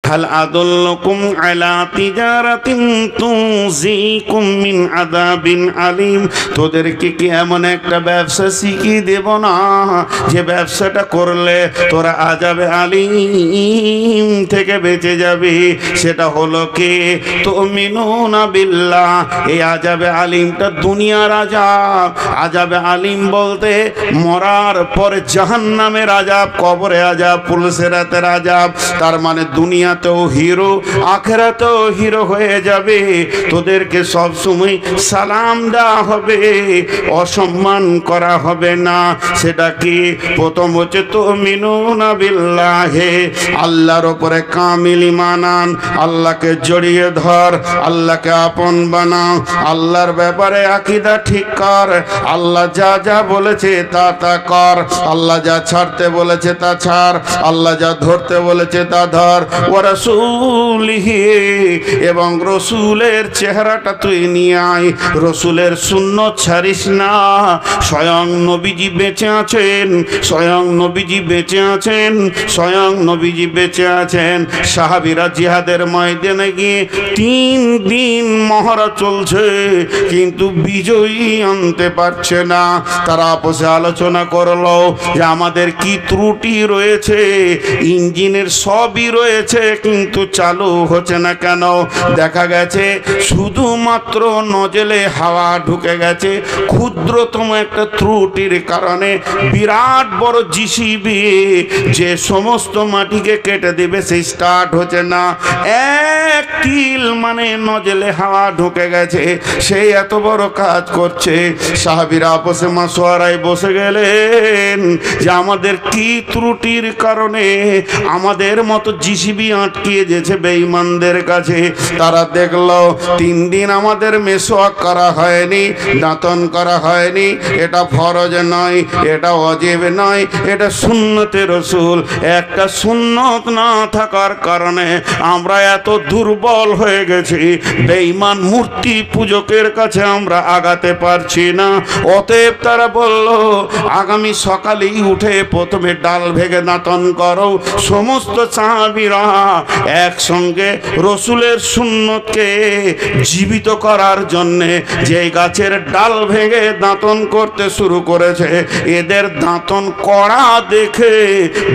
হাল আদুল্লুকুম আলা তিজারাতিন তুনজিকুম মিন আযাবিন আলিম, তোদেরকে কি এমন একটা ব্যবসা শিখিয়ে দেব না যে ব্যবসাটা করলে তোরা আযাবে আলিম থেকে বেঁচে যাবে? সেটা হলো কি? তুমিনুনা বিল্লাহ। এই আযাবে আলিমটা দুনিয়ার আযাব। আযাবে আলিম বলতে মরার পরে জাহান্নামের আযাব, কবরে আযাব, পুলসিরাতের আযাব। তার মানে দুনিয়াতেও হিরো, আখিরাতেও হিরো হয়ে যাবে। তোদেরকে সব সময় সালাম দেওয়া হবে, অসম্মান করা হবে না। সেটা কি? প্রথম হচ্ছে তুমিনুনা বিল্লাহি, আল্লাহর উপরে কামিল ঈমান আন, আল্লাহকে জড়িয়ে ধর, আল্লাহকে আপন বানাও, আল্লাহর ব্যাপারে আকীদা ঠিক কর, আল্লাহ যা যা বলেছে তা তা কর, আল্লাহ যা ছাড়তে বলেছে তা ছাড়, আল্লাহ যা ধরতে বলেছে তা ধর। ওয়া রাসূলিহি, এবং রসুলের চেহারাটা তুই নিয়ে আয়, রসুলের সুন্নত ছাড়িস না। স্বয়ং নবীজি বেঁচে আছেন, স্বয়ং নবীজি বেঁচে আছেন, স্বয়ং নবীজি বেঁচে আছেন। সাহাবীরা জিহাদের ময়দানে গিয়ে 3 দিন মহড়া চলছে, কিন্তু বিজয়ী আনতে পারছে না। তারা আপসে আলোচনা করলো যে আমাদের কি ত্রুটি রয়েছে, ইঞ্জিনের সবই রয়েছে কিন্তু চালু হচ্ছে না কেন? দেখা গেছে শুধুমাত্র নজলে হাওয়া ঢুকে গেছে, ক্ষুদ্রতম একটা ত্রুটির কারণে বিরাট বড় জিসিবি যে সমস্ত মাটিকে কেটে দেবে সেই স্টার্ট হচ্ছে না। এক কিল মানে নজলে হাওয়া ঢুকে গেছে, সেই এত বড় কাজ করছে। সাহাবীরা আপসে মাসওয়ারায় বসে গেলেন যে আমাদের কি ত্রুটির কারণে আমাদের মতো জিসিবি আটকিয়ে যেছে বেঈমানদের কাছে। তারা দেখলো 3 দিন আমাদের মেসওয়াক করা হয়নি, দাঁতন করা হয়নি। এটা ফরজ নয়, এটা ওয়াজিব নয়, এটা সুন্নতে রসুল। একটা সুন্নত না থাকার কারণে আমরা এত দুর্বল হয়ে গেছি, বেঈমান মূর্তি পূজকের কাছে আমরা আগাতে পারছি না। অতএব তারা বলল আগামী সকালেই উঠে প্রথমে ডাল ভেঙে দাঁতন করো। সমস্ত সাহাবীরা একসঙ্গে রসুলের সুন্নতকে জীবিত করার জন্যে যে গাছের ডাল ভেঙে দাঁতন করতে শুরু করেছে, এদের দাঁতন করা দেখে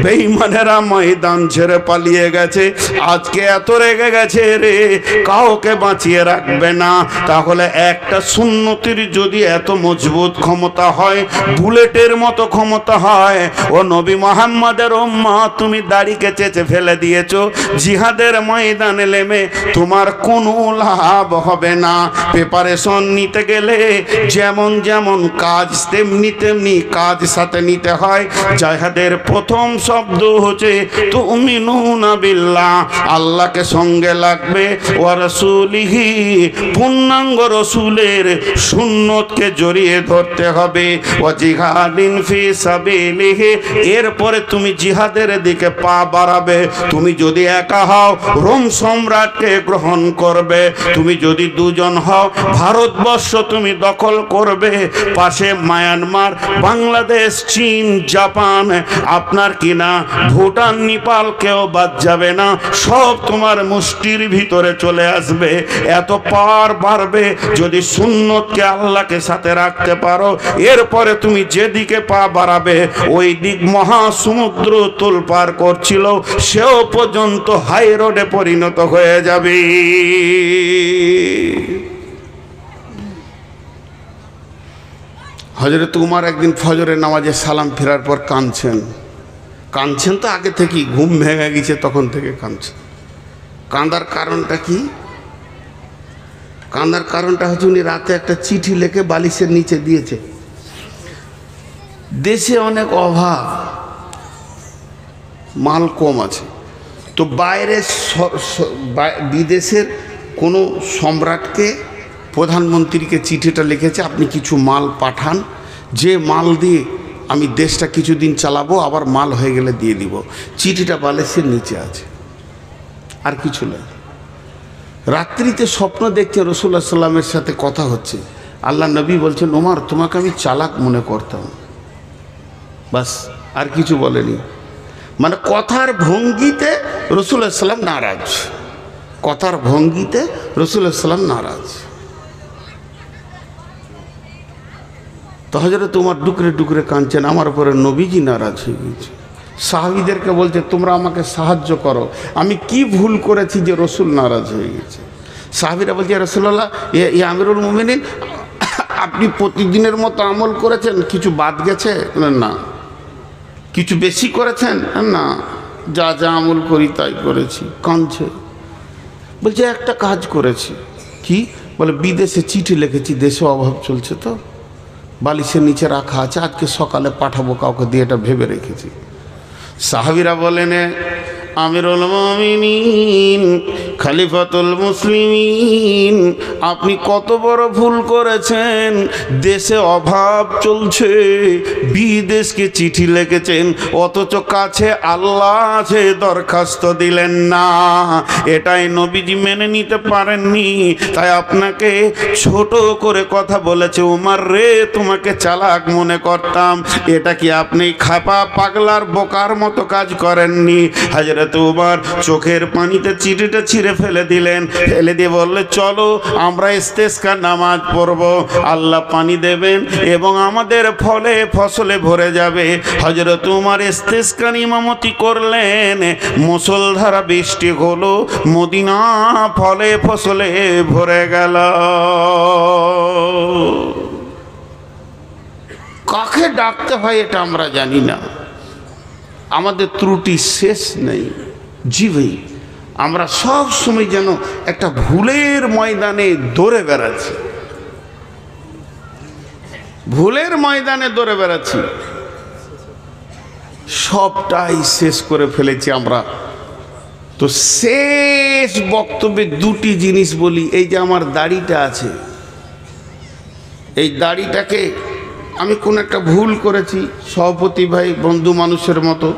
বেঈমানেরা ময়দান ছেড়ে পালিয়ে গেছে। আজকে এত রেগে গেছে রে, কাউকে বাঁচিয়ে রাখবে না। তাহলে একটা সুন্নতির যদি এত মজবুত ক্ষমতা হয়, বুলেটের মতো ক্ষমতা হয়, ও নবী মুহাম্মাদের উম্মত তুমি দাড়িকে চেঁচে ফেলে দিয়েছো, জিহাদের ময়দানে নেমে তোমার কোনো লাভ হবে না। প্রিপারেশন নিতে গেলে যেমন যেমন কাজ তেমনি তেমনি কাজ সাথে নিতে হয়। জিহাদের প্রথম শব্দ হচ্ছে তুমিনুনা বিল্লাহ, আল্লাহকে সঙ্গে লাগবে, ওয়া রাসূলিহি, পূর্ণাঙ্গ রসুলের সুন্নতকে জড়িয়ে ধরতে হবে, ওয়া জিহাদিন ফি সাবিলিহি, এরপরে তুমি জিহাদের দিকে পা বাড়াবে। তুমি যদি একা হও রোম সম্রাটকে গ্রহণ করবে, তুমি যদি 2 জন হও ভারতবর্ষ তুমি দখল করবে, পাশে মায়ানমার, বাংলাদেশ, চীন, জাপান, আপনার কিনা ভুটান, নেপাল কেউ বাদ যাবে না, সব তোমার মুষ্টির ভিতরে চলে আসবে। এত পাওয়ার বাড়বে যদি সুন্নতকে আল্লাহকে সাথে রাখতে পারো। এরপরে তুমি যেদিকে পা বাড়াবে ওই দিক মহাসমুদ্র তোলপাড় করছিল, সেও পর্যন্ত হাই রোডে পরিণত হয়ে যাবে। হযরত উমর একদিন ফজরের নামাজে সালাম ফেরার পর কাঁদছেন। কাঁদছেন তো আগে থেকেই, ঘুম ভেঙে গেছে তখন থেকে কাঁদছেন। কাঁদার কারণটা কি? কাঁদার কারণটা হচ্ছে উনি রাতে একটা চিঠি লিখে বালিশের নিচে দিয়েছে। দেশে অনেক অভাব, মাল কম আছে, তো বাইরে বিদেশের কোনো সম্রাটকে, প্রধানমন্ত্রীকে চিঠিটা লিখেছে আপনি কিছু মাল পাঠান, যে মাল দিয়ে আমি দেশটা কিছুদিন চালাবো, আবার মাল হয়ে গেলে দিয়ে দিব। চিঠিটা বালিশের নিচে আছে, আর কিছু নয়। রাত্রিতে স্বপ্ন দেখছে রাসূলুল্লাহ সাল্লাল্লাহু আলাইহি ওয়াসাল্লামের সাথে কথা হচ্ছে। আল্লাহ নবী বলছেন ওমর তোমাকে আমি চালাক মনে করতাম, বাস, আর কিছু বলেনি। মানে কথার ভঙ্গিতে রাসূলুল্লাহ সাল্লাম নারাজ, কথার ভঙ্গিতে রাসূলুল্লাহ সাল্লাম নারাজ। তো হযরত ওমর ডুকরে ডুকরে কাঁদছেন, আমার উপরে নবীজি নারাজ হয়ে গেছে। সাহাবীদেরকে বলছে তোমরা আমাকে সাহায্য করো, আমি কি ভুল করেছি যে রাসূল নারাজ হয়ে গেছে। সাহাবীরা বলছে ইয়া রাসূলুল্লাহ, ইয়া আমিরুল মুমিনিন, আপনি প্রতিদিনের মতো আমল করেছেন, কিছু বাদ গেছে? না। কিছু বেশি করেছেন? না, যা যা আমল করি তাই করেছি। কাঁদছে, বলছে একটা কাজ করেছি। কি? বলে বিদেশে চিঠি লিখেছি, দেশে অভাব চলছে তো বালিশের নিচে রাখা আছে, আজকে সকালে পাঠাবো কাউকে দিয়ে, এটা ভেবে রেখেছি। সাহাবীরা বলেন আমিরুল মুমিনিন, খলিফাতুল মুসলিমিন, আপনি কত বড় ভুল করেছেন। দেশে অভাব চলছে, বিদেশকে চিঠি লিখেছেন, অথচ কাছে আল্লাহ আছে, দরখাস্ত দিলেন না। এটাই নবীজি মেনে নিতে পারেননি, তাই আপনাকে ছোট করে কথা বলেছে। উমর রে, তোমাকে চালাক মনে করতাম, এটা কি আপনি খাপা পাগলার বোকার মতো কাজ করেননি? হযরত উমর চোখের পানিতে চিঠিটা ছিঁড়ে ফেলে দিলেন, ফেলে দিয়ে বললে চলো আমরা ইস্তেসকার নামাজ পড়ব, আল্লাহ পানি দেবেন এবং আমাদের ফলে ফসলে ভরে যাবে। হযরত উমর ইস্তেসকার ইমামতি করলেন, মুষলধারা বৃষ্টি হলো, মদিনা ফলে ফসলে ভরে গেল। কাকে ডাকতে হয় এটা আমরা জানি না, আমাদের ত্রুটি শেষ নেই। জি ভাই, আমরা সব সময় যেন একটা ভুলের ময়দানে দৌড়ে বেড়াচ্ছি, ভুলের ময়দানে দৌড়ে বেড়াচ্ছি। সবটাই শেষ করে ফেলেছি আমরা। তো শেষ বক্তব্যে দুটি জিনিস বলি। এই যে আমার দাড়িটা আছে, এই দাড়িটাকে আমি কোন একটা ভুল করেছি, সভাপতি ভাই বন্ধু মানুষের মতো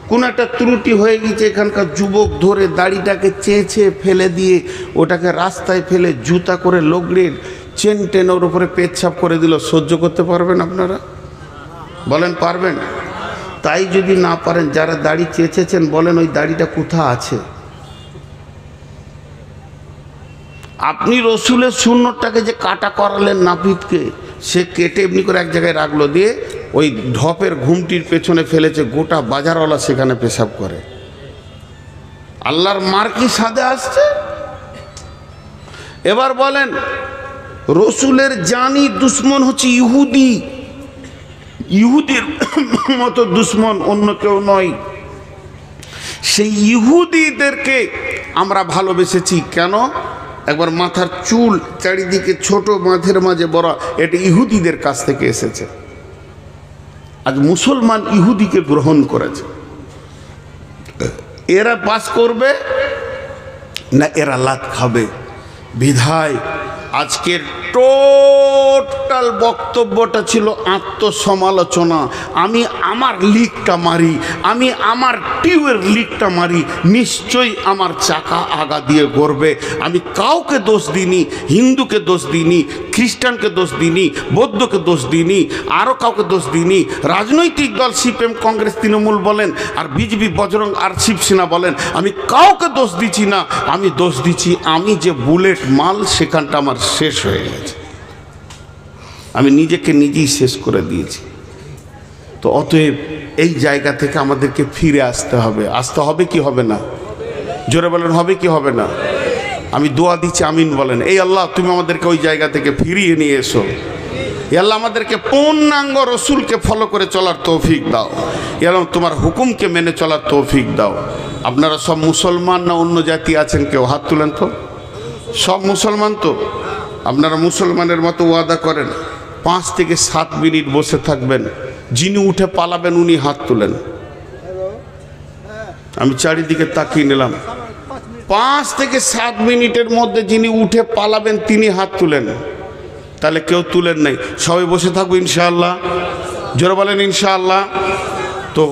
কোন একটা ত্রুটি হয়ে গেছে, এখানকার যুবক ধরে দাড়িটাকে চেঁচে ফেলে দিয়ে ওটাকে রাস্তায় ফেলে জুতা করে লগড়ের চেন টেনে ওর উপরে পেচ্ছাপ করে দিল। সহ্য করতে পারবেন আপনারা? বলেন পারবেন? তাই যদি না পারেন, যারা দাড়ি চেঁচেছেন বলেন ওই দাড়িটা কোথা আছে? আপনি রসুলের সুন্নতটাকে যে কাটা করালেন নাপিতকে, সে কেটে এমনি করে এক জায়গায় রাখলো, দিয়ে ওই ঢপের ঘুমটির পেছনে ফেলেছে, গোটা বাজারওয়ালা সেখানে পেশাব করে। আল্লাহর মার কি সাদে আসছে? এবার বলেন, রসুলের জানি দুশ্মন হচ্ছে ইহুদি, ইহুদির মতো দুশ্মন অন্য কেউ নয়। সেই ইহুদিদেরকে আমরা ভালোবেসেছি কেন? একবার মাথার চুল চারিদিকে ছোট, মাঝের মাঝে বড়, এটা ইহুদিদের কাছ থেকে এসেছে। আজ মুসলমান ইহুদিকে গ্রহণ করেছে। এরা পাস করবে না এরা লাত খাবে? বিধায় আজকের টোটাল বক্তব্যটা ছিল আত্মসমালোচনা। আমি আমার লিকটা মারি, আমি আমার টিউবের লিকটা মারি, নিশ্চয়ই আমার চাকা আগা দিয়ে গড়বে। আমি কাউকে দোষ দিইনি, হিন্দুকে দোষ দিইনি, খ্রিস্টানকে দোষ দিইনি, বৌদ্ধকে দোষ দিইনি, আরও কাউকে দোষ দিইনি। রাজনৈতিক দল সিপিএম, কংগ্রেস, তৃণমূল বলেন, আর বিজেপি, বজরং আর শিবসেনা বলেন, আমি কাউকে দোষ দিচ্ছি না। আমি দোষ দিচ্ছি আমি যে বুলেট মাল, সেখানটা আমার শেষ হয়ে গেছে, আমি নিজেকে নিজেই শেষ করে দিয়েছি। তো অতএব এই জায়গা থেকে আমাদেরকে ফিরে আসতে হবে। আসতে হবে কি হবে না? জোরে বলেন, হবে কি হবে না? আমি দোয়া দিচ্ছি, আমিন বলেন। এই আল্লাহ, তুমি আমাদেরকে ওই জায়গা থেকে ফিরিয়ে নিয়ে এসো। এই আল্লাহ, আমাদেরকে পূর্ণাঙ্গ রসুলকে ফলো করে চলার তৌফিক দাও। এবং তোমার হুকুমকে মেনে চলার তৌফিক দাও। আপনারা সব মুসলমান না অন্য জাতি আছেন? কেউ হাত তুলেন তো। সব মুসলমান তো? আপনারা মুসলমানের মতো ওয়াদা করেন 5 থেকে 7 মিনিট বসে থাকবেন, যিনি উঠে পালাবেন উনি হাত তুলেন। আমি চারিদিকে তাকিয়ে নিলাম, 5 থেকে 7 মিনিটের মধ্যে যিনি উঠে পালাবেন তিনি হাত তুলেন। তাহলে কেউ তুলেন নাই, সবাই বসে থাকবো ইনশাআল্লাহ। জোরে বলেন ইনশাআল্লাহ। তো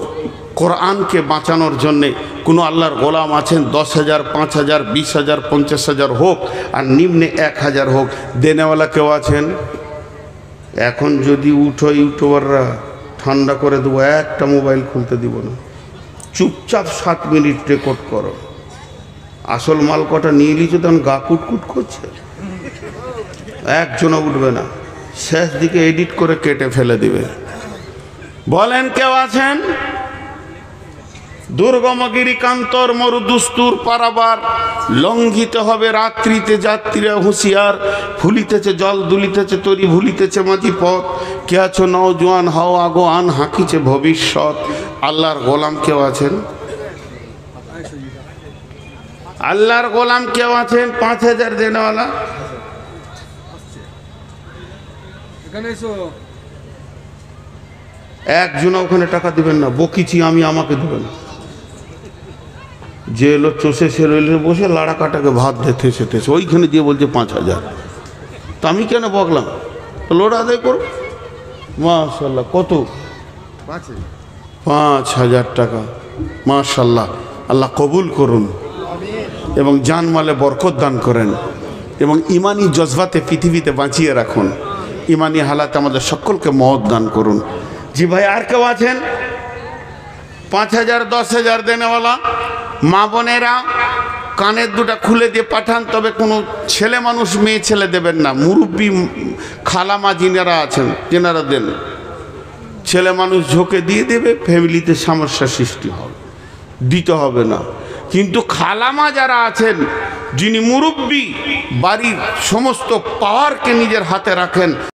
কোরআনকে বাঁচানোর জন্যে কোনো আল্লাহর গোলাম আছেন, 10,000, 5,000, 20,000, 50,000 হোক, আর নিম্নে 1,000 হোক, দেনেওয়ালা কেউ আছেন? এখন যদি উঠো ইউটিউবাররা, ঠান্ডা করে দেবো, একটা মোবাইল খুলতে দিব না, চুপচাপ 7 মিনিট রেকর্ড করো। আসল মাল কটা নিয়ে নিয়েছে তখন গা কুটকুট করছে, একজনও উঠবে না, শেষ দিকে এডিট করে কেটে ফেলে দিবে। বলেন কেউ আছেন? দুর্গমগিরি কান্তর মরুদুস্তুর পারাবার লঙ্ঘিতে হবে রাত্রিতে, যাত্রীরা হুঁশিয়ার, ফুলিতেছে জল দুলিতেছে তরি, ভুলিতেছে মাঝি পথ, কে আছো নওজোয়ান হও আগো আন, হাঁকিছে ভবিষ্যৎ। আল্লাহর গোলাম কেউ আছেন? আল্লাহর গোলাম কেউ আছেন? 5000 দেনেওয়ালা একজন ওখানে টাকা দিবেন না, বকিছি আমি, আমাকে দেবেন। যে এলো চষে সে রইলে বসে লাড়া কাটাকে ভাত দিতে সেতেছে, ওইখানে দিয়ে বলছে 5000। তো আমি কেন বকলাম? লোড আদায় করো। মাশাল্লাহ, কত? 5000 টাকা। মাশাল্লাহ, আল্লাহ কবুল করুন এবং জানমালে বরকত দান করেন এবং ইমানি জজবাতে পৃথিবীতে বাঁচিয়ে রাখুন। ইমানি হালাতে আমাদের সকলকে মহৎ দান করুন। জি ভাই, আর কেউ আছেন? 5000 10,000 দেনেওয়ালা মা বোনেরা কানের দুটা খুলে দিয়ে পাঠান, তবে কোনো ছেলে মানুষ মেয়ে ছেলে দেবেন না। মুরব্বী খালামা যিনারা আছেন তেনারা দেন। ছেলে মানুষ ঝোঁকে দিয়ে দেবে, ফ্যামিলিতে সমস্যা সৃষ্টি হবে, দিতে হবে না। কিন্তু খালামা যারা আছেন, যিনি মুরব্বী, বাড়ির সমস্ত পাওয়ারকে নিজের হাতে রাখেন,